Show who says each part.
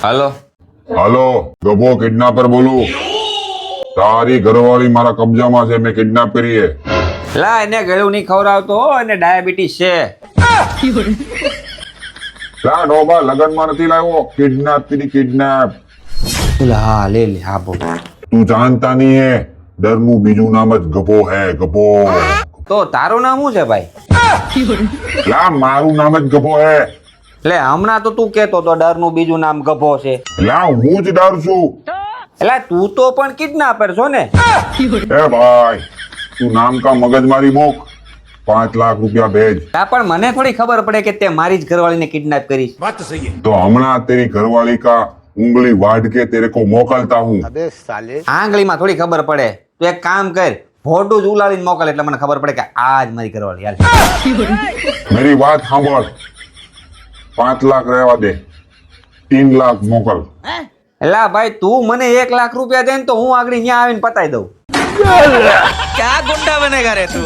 Speaker 1: હાલો.
Speaker 2: હાલો, Gabho kidnapper બોલું. તારી ઘરવાળી મારા કબજામાં છે, મેં કિડનેપ કરી છે.
Speaker 1: લા એને ગળું નહીં ખવડાવતો હો, એને ડાયાબિટીસ છે.
Speaker 2: લા ડોબા લગનમાં નથી લાવ્યો, કિડનેપ કરી કિડનેપ.
Speaker 1: લા લે લે હા બોલ.
Speaker 2: તું જાણતા નહીં હે, ડરનું બીજું નામ જ ગભો હે, ગભો.
Speaker 1: તો તારું નામ શું છે ભાઈ?
Speaker 2: લા મારું નામ જ ગભો હે.
Speaker 1: એટલે હમણાં તો તું કેતો તો ડરનું બીજું નામ ગભો છે.
Speaker 2: લા હું જ ડર છું.
Speaker 1: એટલે તું તો પણ કિડનેપર છો ને?
Speaker 2: એ ભાઈ તું નામ કા મગજમારી મોક, 5 લાખ રૂપિયા ભેજ.
Speaker 1: તા પણ મને થોડી ખબર પડે કે તે મારી જ ઘરવાળીને કિડનેપ કરી.
Speaker 2: तो हमारा तेरी घरवाली का उंगली वाट के तेरे को मोकलता हूँ.
Speaker 1: આંગળીમાં થોડી ખબર પડે. તું એક કામ કર, ફોટો જ ઉલાડીને મોકલ એટલે મને ખબર પડે કે આ જ મારી ઘરવાળી. હાલ
Speaker 2: मेरी बात सांभળ, 5 લાખ રહેવા દે, 3 લાખ મોકલ.
Speaker 1: એલા ભાઈ તું મને 1 લાખ રૂપિયા દે ને તો હું આગળ ત્યાં આવીને પતાઈ દઉં.
Speaker 3: क्या गुंडा बनेगा रे तू।